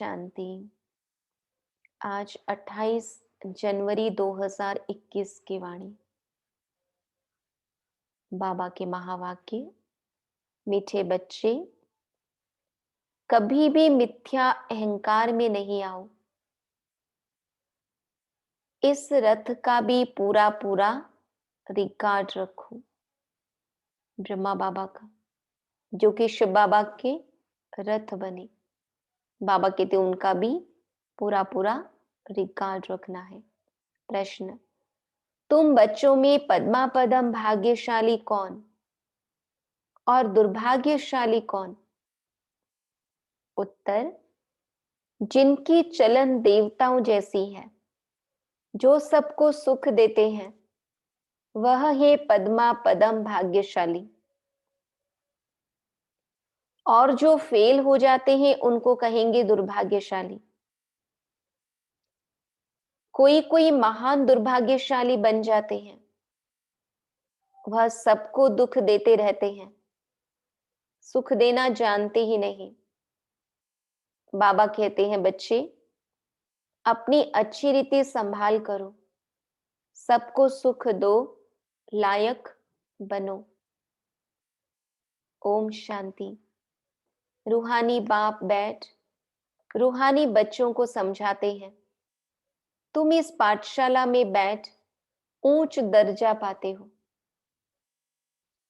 शांति। आज 28 जनवरी 2021 की वाणी। बाबा के महावाक्य। मीठे बच्चे, कभी भी मिथ्या अहंकार में नहीं आओ। इस रथ का भी पूरा पूरा रिकॉर्ड रखो। ब्रह्मा बाबा का, जो कि शिव बाबा के रथ बने। बाबा कहते उनका भी पूरा पूरा रिकॉर्ड रखना है। प्रश्न, तुम बच्चों में पद्मा पदम भाग्यशाली कौन और दुर्भाग्यशाली कौन? उत्तर, जिनकी चलन देवताओं जैसी है, जो सबको सुख देते हैं, वह है पद्मा पदम भाग्यशाली। और जो फेल हो जाते हैं उनको कहेंगे दुर्भाग्यशाली। कोई कोई महान दुर्भाग्यशाली बन जाते हैं, वह सबको दुख देते रहते हैं, सुख देना जानते ही नहीं। बाबा कहते हैं बच्चे, अपनी अच्छी रीति संभाल करो, सबको सुख दो, लायक बनो। ओम शांति। रूहानी बाप बैठ रूहानी बच्चों को समझाते हैं, तुम इस पाठशाला में बैठ ऊंच दर्जा पाते हो।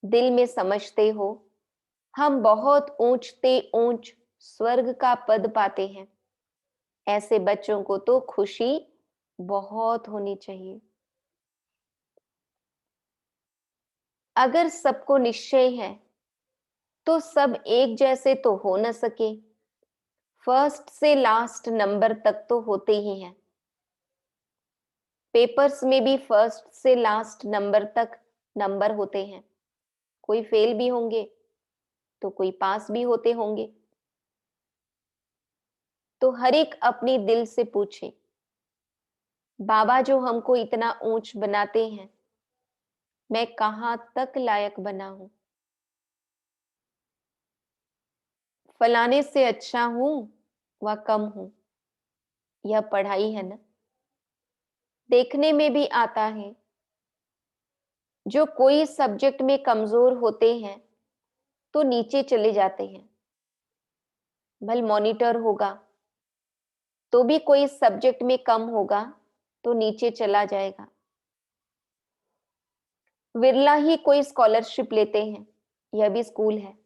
दिल में समझते हो हम बहुत ऊंचते ऊंच स्वर्ग का पद पाते हैं। ऐसे बच्चों को तो खुशी बहुत होनी चाहिए। अगर सबको निश्चय है तो सब एक जैसे तो हो न सके। फर्स्ट से लास्ट नंबर तक तो होते ही हैं। पेपर्स में भी फर्स्ट से लास्ट नंबर तक नंबर होते हैं। कोई फेल भी होंगे तो कोई पास भी होते होंगे। तो हर एक अपनी दिल से पूछे, बाबा जो हमको इतना ऊंच बनाते हैं, मैं कहां तक लायक बना हूं? फलाने से अच्छा हूं व कम हूं? यह पढ़ाई है ना। देखने में भी आता है, जो कोई सब्जेक्ट में कमजोर होते हैं तो नीचे चले जाते हैं। भल मॉनिटर होगा तो भी कोई सब्जेक्ट में कम होगा तो नीचे चला जाएगा। विरला ही कोई स्कॉलरशिप लेते हैं। यह भी स्कूल है,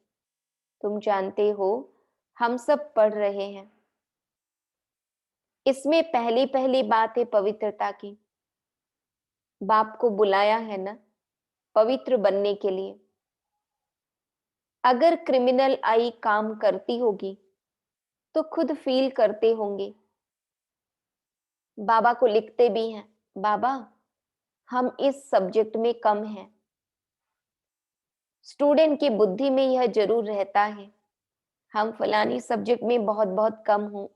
तुम जानते हो, हम सब पढ़ रहे हैं। इसमें पहली पहली बात है पवित्रता की। बाप को बुलाया है ना पवित्र बनने के लिए। अगर क्रिमिनल आई काम करती होगी तो खुद फील करते होंगे। बाबा को लिखते भी हैं, बाबा हम इस सब्जेक्ट में कम हैं। स्टूडेंट की बुद्धि में यह जरूर रहता है, हम फलानी सब्जेक्ट में बहुत बहुत कम हूं।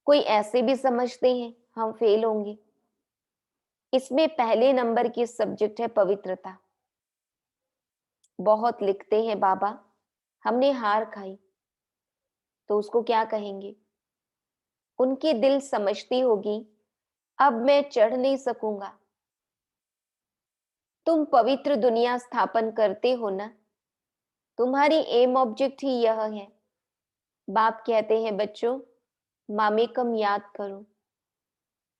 कोई ऐसे भी समझते हैं हम फेल होंगे। इसमें पहले नंबर की सब्जेक्ट है पवित्रता। बहुत लिखते हैं बाबा हमने हार खाई, तो उसको क्या कहेंगे? उनकी दिल समझती होगी अब मैं चढ़ नहीं सकूंगा। तुम पवित्र दुनिया स्थापन करते हो ना, तुम्हारी एम ऑब्जेक्ट ही यह है। बाप कहते हैं बच्चों, मामेकम याद करो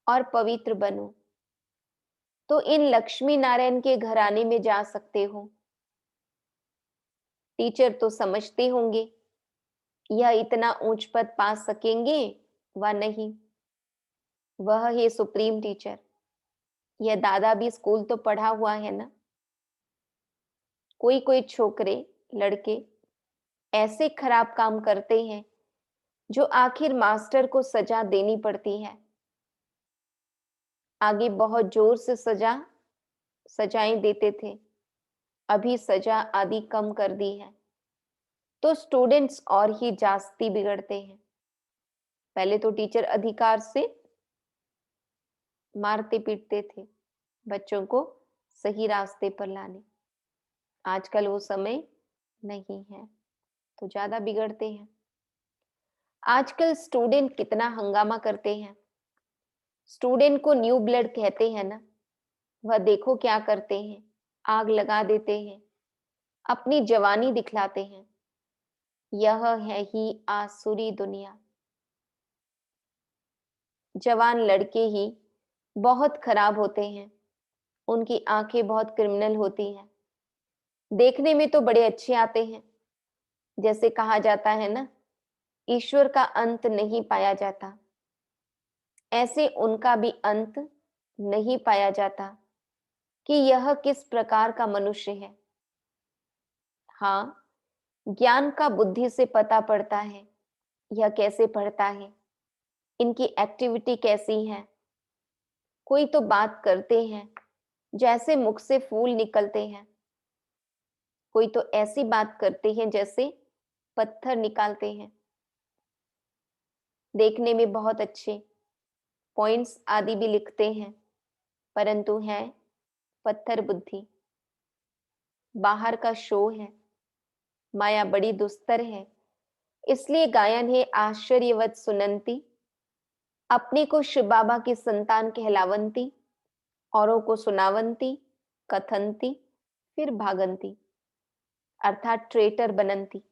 और पवित्र बनो, तो इन लक्ष्मी नारायण के घराने में जा सकते हो। टीचर तो समझते होंगे यह इतना ऊंच पद पा सकेंगे व नहीं। वह है सुप्रीम टीचर। यह दादा भी स्कूल तो पढ़ा हुआ है ना। कोई कोई छोकरे लड़के ऐसे खराब काम करते हैं जो आखिर मास्टर को सजा देनी पड़ती है। आगे बहुत जोर से सजाएं देते थे, अभी सजा आदि कम कर दी है, तो स्टूडेंट्स और ही जास्ती बिगड़ते हैं। पहले तो टीचर अधिकार से मारते पीटते थे बच्चों को सही रास्ते पर लाने। आजकल वो समय नहीं है, तो ज्यादा बिगड़ते हैं। आजकल स्टूडेंट कितना हंगामा करते हैं। स्टूडेंट को न्यू ब्लड कहते हैं ना। वह देखो क्या करते हैं, आग लगा देते हैं, अपनी जवानी दिखलाते हैं। यह है ही आसुरी दुनिया। जवान लड़के ही बहुत खराब होते हैं, उनकी आंखें बहुत क्रिमिनल होती हैं। देखने में तो बड़े अच्छे आते हैं। जैसे कहा जाता है ना, ईश्वर का अंत नहीं पाया जाता, ऐसे उनका भी अंत नहीं पाया जाता कि यह किस प्रकार का मनुष्य है। हाँ, ज्ञान का बुद्धि से पता पड़ता है, यह कैसे पढ़ता है, इनकी एक्टिविटी कैसी है। कोई तो बात करते हैं जैसे मुख से फूल निकलते हैं, कोई तो ऐसी बात करते हैं जैसे पत्थर निकालते हैं। देखने में बहुत अच्छे पॉइंट्स आदि भी लिखते हैं, परंतु है पत्थर बुद्धि। बाहर का शो है, माया बड़ी दुस्तर है। इसलिए गायन है आश्चर्यवत सुनंती, अपने को शिव बाबा की संतान कहलावंती, औरों को सुनावंती, कथंती, फिर भागंती, अर्थात ट्रेटर बनंती।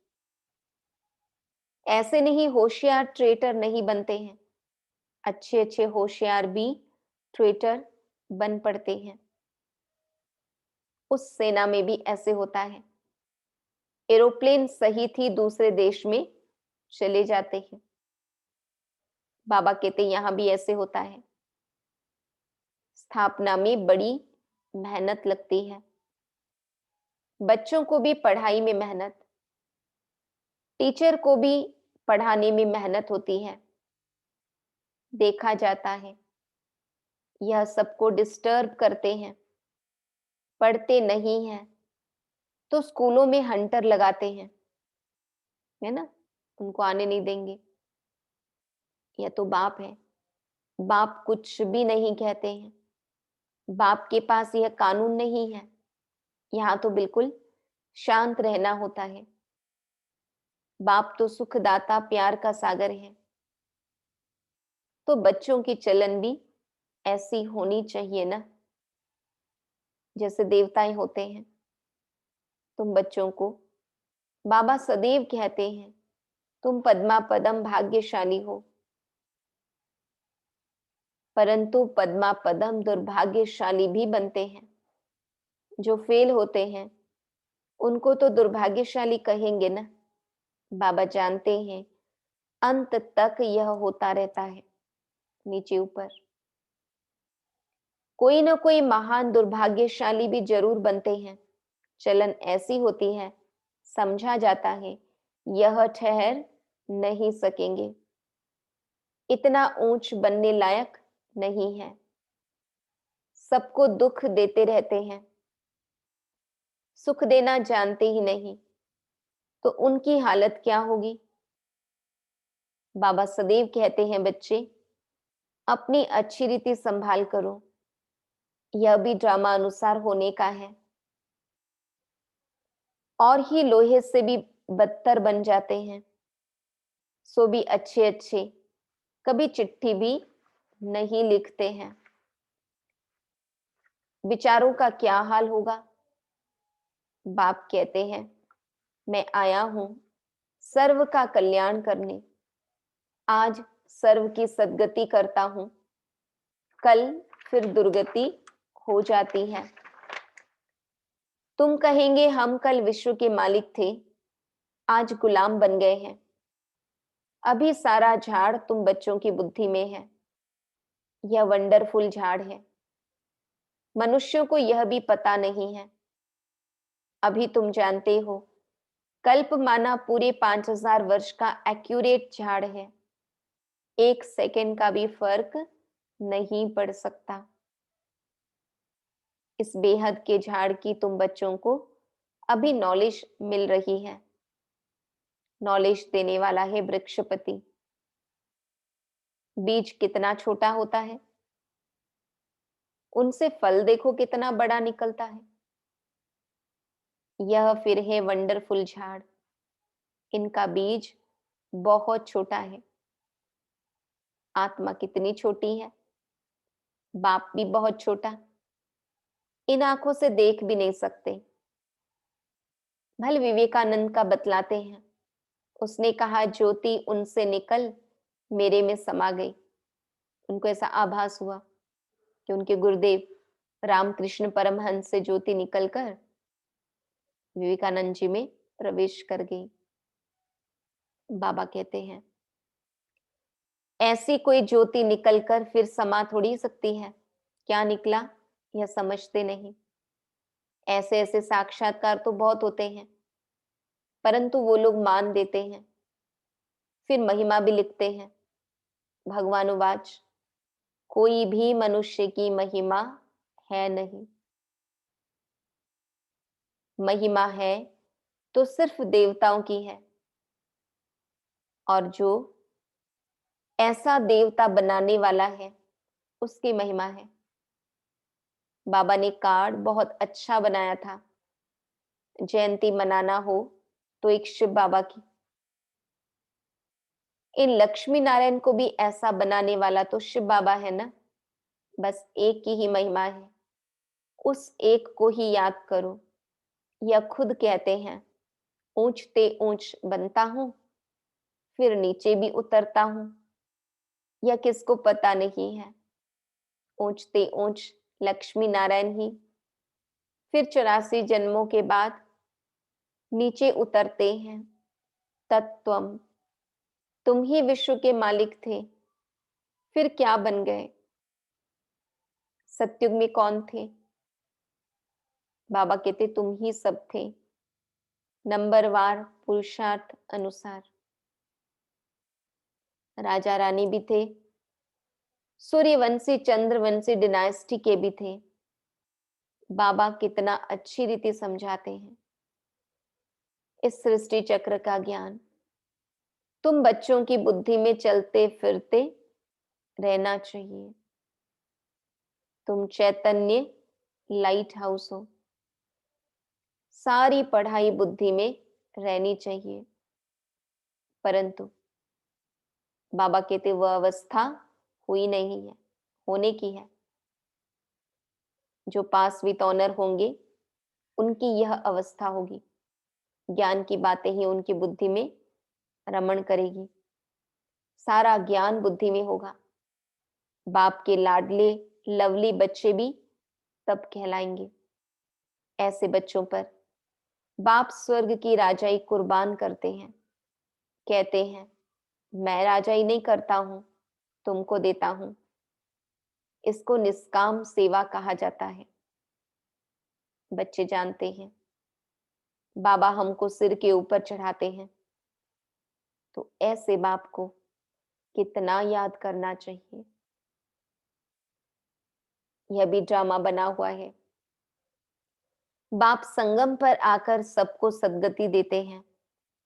ऐसे नहीं होशियार ट्रेटर नहीं बनते हैं, अच्छे अच्छे होशियार भी ट्रेटर बन पड़ते हैं। उस सेना में भी ऐसे होता है। एरोप्लेन सही थी दूसरे देश में चले जाते हैं। बाबा कहते यहां भी ऐसे होता है। स्थापना में बड़ी मेहनत लगती है, बच्चों को भी पढ़ाई में मेहनत, टीचर को भी पढ़ाने में मेहनत होती है। देखा जाता है यह सबको डिस्टर्ब करते हैं, पढ़ते नहीं हैं, तो स्कूलों में हंटर लगाते हैं, है ना, उनको आने नहीं देंगे। यह तो बाप है, बाप कुछ भी नहीं कहते हैं। बाप के पास यह कानून नहीं है, यहाँ तो बिल्कुल शांत रहना होता है। बाप तो सुखदाता प्यार का सागर है। तो बच्चों की चलन भी ऐसी होनी चाहिए ना, जैसे देवताएं होते हैं। तुम बच्चों को बाबा सदैव कहते हैं तुम पद्मा पदम भाग्यशाली हो, परंतु पद्मा पदम दुर्भाग्यशाली भी बनते हैं। जो फेल होते हैं उनको तो दुर्भाग्यशाली कहेंगे ना। बाबा जानते हैं अंत तक यह होता रहता है, नीचे ऊपर। कोई ना कोई महान दुर्भाग्यशाली भी जरूर बनते हैं। चलन ऐसी होती है, समझा जाता है यह ठहर नहीं सकेंगे, इतना ऊंच बनने लायक नहीं है, सबको दुख देते रहते हैं, सुख देना जानते ही नहीं, तो उनकी हालत क्या होगी। बाबा सदैव कहते हैं बच्चे अपनी अच्छी रीति संभाल करो, यह भी ड्रामा अनुसार होने का है। और ही लोहे से भी बदतर बन जाते हैं, सो भी अच्छे अच्छे कभी चिट्ठी भी नहीं लिखते हैं। विचारों का क्या हाल होगा। बाप कहते हैं मैं आया हूं सर्व का कल्याण करने, आज सर्व की सद्गति करता हूं, कल फिर दुर्गति हो जाती है। तुम कहेंगे हम कल विश्व के मालिक थे, आज गुलाम बन गए हैं। अभी सारा झाड़ तुम बच्चों की बुद्धि में है, यह वंडरफुल झाड़ है। मनुष्यों को यह भी पता नहीं है। अभी तुम जानते हो कल्प माना पूरे 5000 वर्ष का एक्यूरेट झाड़ है, एक सेकंड का भी फर्क नहीं पड़ सकता। इस बेहद के झाड़ की तुम बच्चों को अभी नॉलेज मिल रही है। नॉलेज देने वाला है वृक्षपति। बीज कितना छोटा होता है, उनसे फल देखो कितना बड़ा निकलता है। यह फिर है वंडरफुल झाड़। इनका बीज बहुत छोटा है। आत्मा कितनी छोटी है, बाप भी बहुत छोटा। इन आंखों से देख भी नहीं सकते। भले विवेकानंद का बतलाते हैं, उसने कहा ज्योति उनसे निकल मेरे में समा गई। उनको ऐसा आभास हुआ कि उनके गुरुदेव रामकृष्ण परमहंस से ज्योति निकलकर विवेकानंद जी में प्रवेश कर गई। बाबा कहते हैं ऐसी कोई ज्योति निकलकर फिर समा थोड़ी सकती है। क्या निकला यह समझते नहीं। ऐसे ऐसे साक्षात्कार तो बहुत होते हैं, परंतु वो लोग मान देते हैं, फिर महिमा भी लिखते हैं। भगवानुवाच कोई भी मनुष्य की महिमा है नहीं। महिमा है तो सिर्फ देवताओं की है, और जो ऐसा देवता बनाने वाला है उसकी महिमा है। बाबा ने कार्ड बहुत अच्छा बनाया था। जयंती मनाना हो तो एक शिव बाबा की। इन लक्ष्मी नारायण को भी ऐसा बनाने वाला तो शिव बाबा है ना। बस एक की ही महिमा है, उस एक को ही याद करो। या खुद कहते हैं ऊंचते ऊंच बनता हूं, फिर नीचे भी उतरता हूं। यह किसको पता नहीं है। ऊंचते ऊंच लक्ष्मी नारायण ही, फिर 84 जन्मों के बाद नीचे उतरते हैं। तत्त्वम, तुम ही विश्व के मालिक थे, फिर क्या बन गए। सतयुग में कौन थे। बाबा कहते तुम ही सब थे, नंबरवार पुरुषार्थ अनुसार। राजा रानी भी थे, सूर्यवंशी चंद्रवंशी डिनाइस्टी के भी थे। बाबा कितना अच्छी रीति समझाते हैं इस सृष्टि चक्र का ज्ञान। तुम बच्चों की बुद्धि में चलते फिरते रहना चाहिए। तुम चैतन्य लाइट हाउस हो। सारी पढ़ाई बुद्धि में रहनी चाहिए, परंतु बाबा कहते वह अवस्था हुई नहीं है, होने की है। जो पास विद ऑनर होंगे उनकी यह अवस्था होगी। ज्ञान की बातें ही उनकी बुद्धि में रमण करेगी। सारा ज्ञान बुद्धि में होगा। बाप के लाडले लवली बच्चे भी तब कहलाएंगे। ऐसे बच्चों पर बाप स्वर्ग की राजाई कुर्बान करते हैं। कहते हैं मैं राजाई नहीं करता हूं, तुमको देता हूं। इसको निष्काम सेवा कहा जाता है। बच्चे जानते हैं बाबा हमको सिर के ऊपर चढ़ाते हैं, तो ऐसे बाप को कितना याद करना चाहिए। यह भी ड्रामा बना हुआ है। बाप संगम पर आकर सबको सद्गति देते हैं,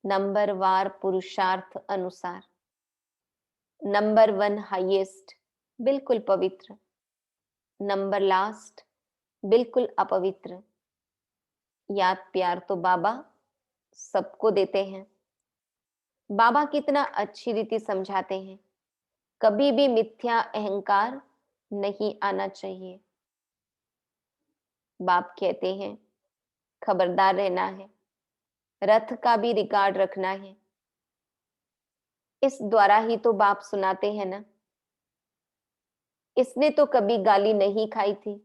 नंबरवार पुरुषार्थ अनुसार। नंबर 1 हाईएस्ट बिल्कुल पवित्र, नंबर लास्ट बिल्कुल अपवित्र। याद प्यार तो बाबा सबको देते हैं। बाबा कितना अच्छी रीति समझाते हैं, कभी भी मिथ्या अहंकार नहीं आना चाहिए। बाप कहते हैं खबरदार रहना है, रथ का भी रिकॉर्ड रखना है। इस द्वारा ही तो बाप सुनाते हैं ना। इसने तो कभी गाली नहीं खाई थी,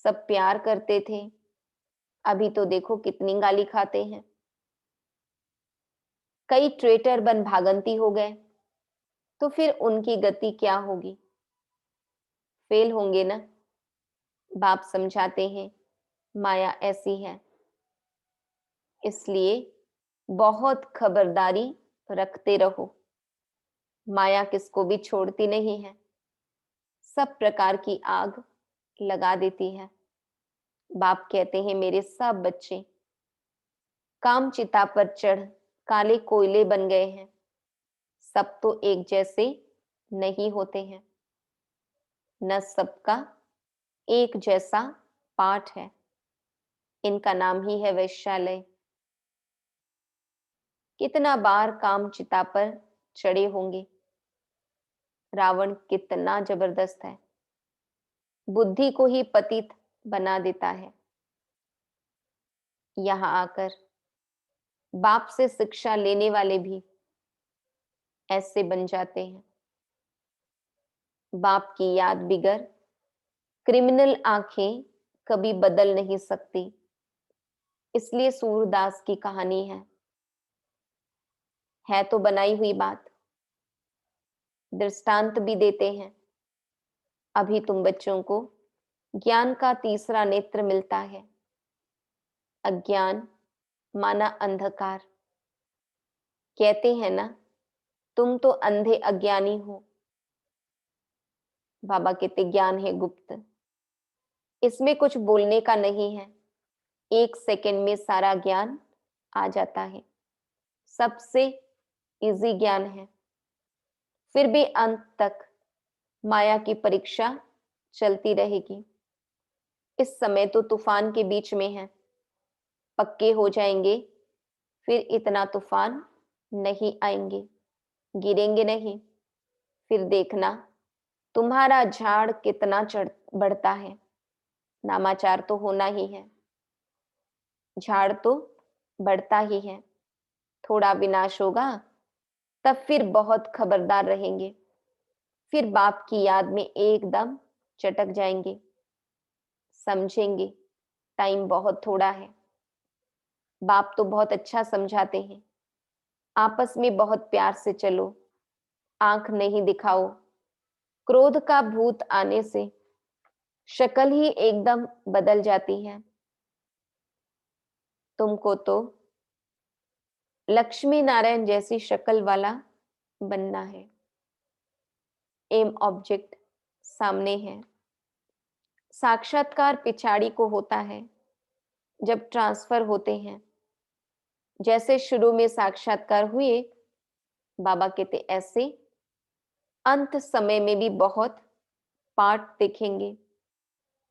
सब प्यार करते थे। अभी तो देखो कितनी गाली खाते हैं। कई ट्रेटर बन भागंती हो गए, तो फिर उनकी गति क्या होगी। फेल होंगे ना। बाप समझाते हैं माया ऐसी है, इसलिए बहुत खबरदारी रखते रहो। माया किसको भी छोड़ती नहीं है, सब प्रकार की आग लगा देती है। बाप कहते हैं मेरे सब बच्चे काम चिता पर चढ़ काले कोयले बन गए हैं। सब तो एक जैसे नहीं होते हैं, न सबका एक जैसा पाठ है। इनका नाम ही है वैश्यालय। कितना बार काम चिता पर चढ़े होंगे। रावण कितना जबरदस्त है, बुद्धि को ही पतित बना देता है। यहाँ आकर बाप से शिक्षा लेने वाले भी ऐसे बन जाते हैं। बाप की याद बिगर क्रिमिनल आंखें कभी बदल नहीं सकती। इसलिए सूरदास की कहानी है तो बनाई हुई बात। दृष्टांत भी देते हैं। अभी तुम बच्चों को ज्ञान का तीसरा नेत्र मिलता है। अज्ञान माना अंधकार। कहते हैं ना, तुम तो अंधे अज्ञानी हो। बाबा कहते ज्ञान है गुप्त, इसमें कुछ बोलने का नहीं है। 1 सेकंड में सारा ज्ञान आ जाता है। सबसे इजी ज्ञान है। फिर भी अंत तक माया की परीक्षा चलती रहेगी। इस समय तो तूफान के बीच में है, पक्के हो जाएंगे, फिर इतना तूफान नहीं आएंगे, गिरेंगे नहीं। फिर देखना तुम्हारा झाड़ कितना चढ़ बढ़ता है। नामाचार तो होना ही है, झाड़ तो बढ़ता ही है। थोड़ा विनाश होगा, तब फिर बहुत खबरदार रहेंगे। फिर बाप की याद में एकदम चटक जाएंगे। समझेंगे टाइम बहुत थोड़ा है। बाप तो बहुत अच्छा समझाते हैं, आपस में बहुत प्यार से चलो, आंख नहीं दिखाओ। क्रोध का भूत आने से शक्ल ही एकदम बदल जाती है। तुमको तो लक्ष्मी नारायण जैसी शक्ल वाला बनना है। एम ऑब्जेक्ट सामने है। साक्षात्कार पिछाड़ी को होता है, जब ट्रांसफर होते हैं। जैसे शुरू में साक्षात्कार हुए, बाबा कहते ऐसे अंत समय में भी बहुत पाठ दिखेंगे।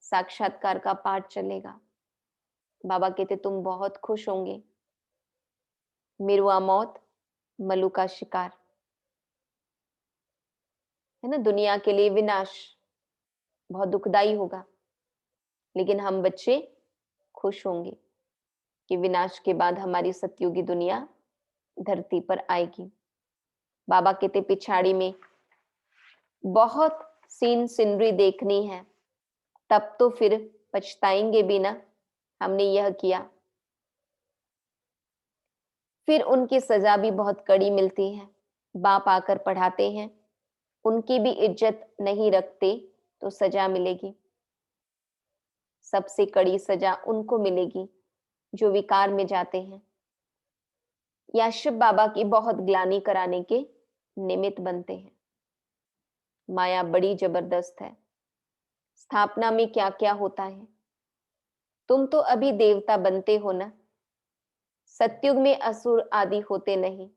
साक्षात्कार का पाठ चलेगा। बाबा कहते तुम बहुत खुश होंगे। मिरुआ मौत, मलू का शिकार, है ना। दुनिया के लिए विनाश बहुत दुखदाई होगा, लेकिन हम बच्चे खुश होंगे कि विनाश के बाद हमारी सतयुगी दुनिया धरती पर आएगी। बाबा कहते पिछाड़ी में बहुत सीन सिनरी देखनी है, तब तो फिर पछताएंगे भी ना, हमने यह किया। फिर उनकी सजा भी बहुत कड़ी मिलती है। बाप आकर पढ़ाते हैं, उनकी भी इज्जत नहीं रखते तो सजा मिलेगी। सबसे कड़ी सजा उनको मिलेगी जो विकार में जाते हैं या शिव बाबा की बहुत ग्लानि कराने के निमित्त बनते हैं। माया बड़ी जबरदस्त है। स्थापना में क्या क्या होता है। तुम तो अभी देवता बनते हो ना, सतयुग में असुर आदि होते नहीं।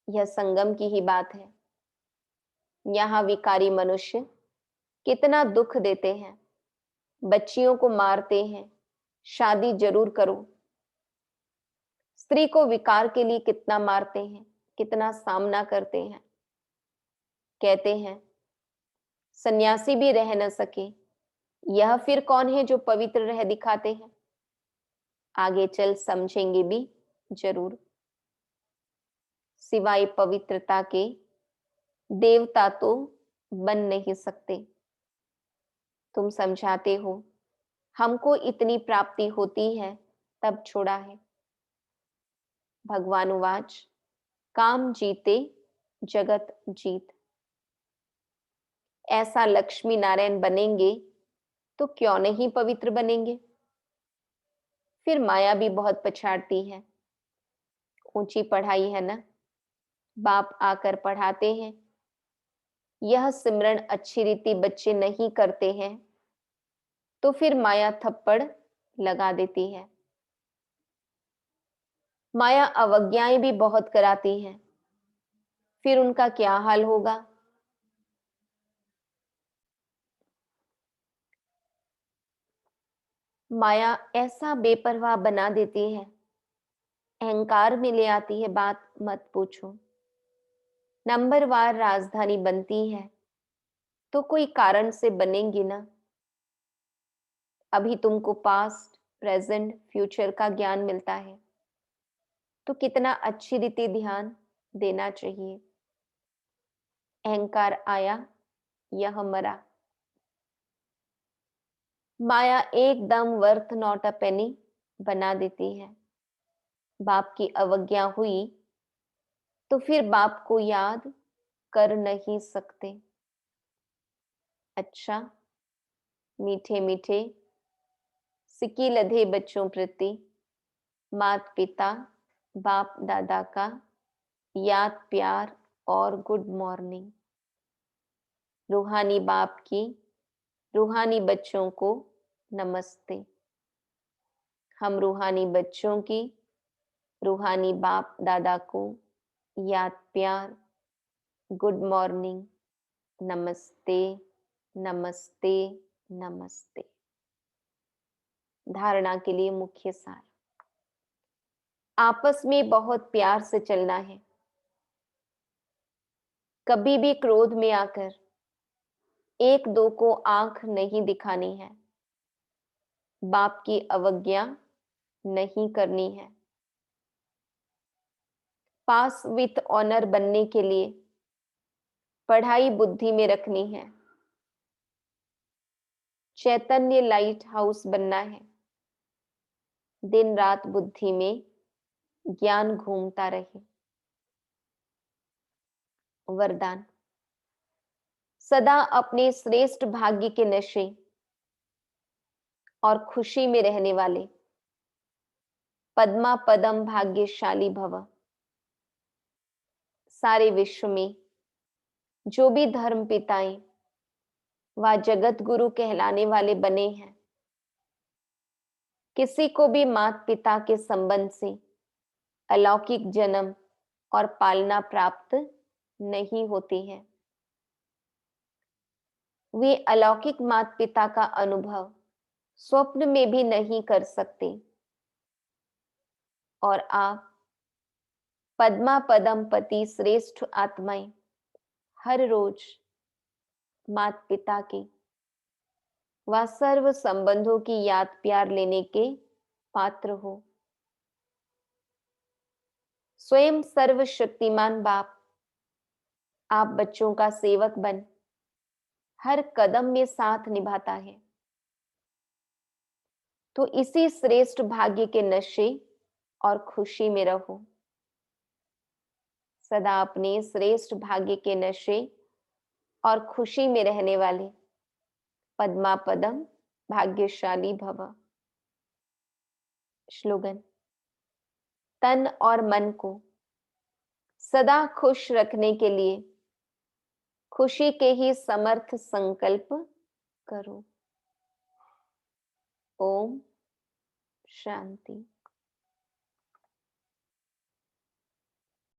यह संगम की ही बात है। यहाँ विकारी मनुष्य कितना दुख देते हैं, बच्चियों को मारते हैं। शादी जरूर करो। स्त्री को विकार के लिए कितना मारते हैं, कितना सामना करते हैं। कहते हैं सन्यासी भी रह न सके, यह फिर कौन है जो पवित्र रह दिखाते हैं। आगे चल समझेंगे भी जरूर। सिवाय पवित्रता के देवता तो बन नहीं सकते। तुम समझाते हो हमको इतनी प्राप्ति होती है, तब छोड़ा है। भगवान उवाच काम जीते जगत जीत। ऐसा लक्ष्मी नारायण बनेंगे तो क्यों नहीं पवित्र बनेंगे। फिर माया भी बहुत पछाड़ती है। ऊंची पढ़ाई है ना, बाप आकर पढ़ाते हैं। यह सिमरन अच्छी रीति बच्चे नहीं करते हैं तो फिर माया थप्पड़ लगा देती है। माया अवज्ञाएं भी बहुत कराती है, फिर उनका क्या हाल होगा। माया ऐसा बेपरवाह बना देती है, अहंकार में ले आती है बात, मत पूछो। नंबरवार राजधानी बनती है तो कोई कारण से बनेंगी ना। अभी तुमको पास्ट, प्रेजेंट, फ्यूचर का ज्ञान मिलता है तो कितना अच्छी रीति ध्यान देना चाहिए। अहंकार आया, यह मरा। माया एकदम वर्थ नॉट अ पेनी बना देती है। बाप की अवज्ञा हुई तो फिर बाप को याद कर नहीं सकते। अच्छा, मीठे मीठे सिक्की लधे बच्चों प्रति माता पिता, बाप दादा का याद, प्यार और गुड मॉर्निंग। रूहानी बाप की रूहानी बच्चों को नमस्ते। हम रूहानी बच्चों की रूहानी बाप दादा को याद, प्यार, गुड मॉर्निंग, नमस्ते, नमस्ते, नमस्ते। धारणा के लिए मुख्य सार। आपस में बहुत प्यार से चलना है। कभी भी क्रोध में आकर एक दो को आंख नहीं दिखानी है। बाप की अवज्ञा नहीं करनी है। पास विथ ऑनर बनने के लिए पढ़ाई बुद्धि में रखनी है। चैतन्य लाइट हाउस बनना है। दिन रात बुद्धि में ज्ञान घूमता रहे। वरदान। सदा अपने श्रेष्ठ भाग्य के नशे और खुशी में रहने वाले पद्मा पदम भाग्यशाली भव। सारे विश्व में जो भी धर्म पिताएं व जगत गुरु कहलाने वाले बने हैं, किसी को भी माता पिता के संबंध से अलौकिक जन्म और पालना प्राप्त नहीं होती है। वे अलौकिक माता पिता का अनुभव स्वप्न में भी नहीं कर सकते और आप पद्मा पदम पति श्रेष्ठ आत्माएं हर रोज माता पिता के व सर्व संबंधों की याद प्यार लेने के पात्र हो। स्वयं सर्वशक्तिमान बाप आप बच्चों का सेवक बन हर कदम में साथ निभाता है। तो इसी श्रेष्ठ भाग्य के नशे और खुशी में रहो। सदा अपने श्रेष्ठ भाग्य के नशे और खुशी में रहने वाले पद्मा पदम भाग्यशाली भव। श्लोगन। तन और मन को सदा खुश रखने के लिए खुशी के ही समर्थ संकल्प करो। ओम शांति।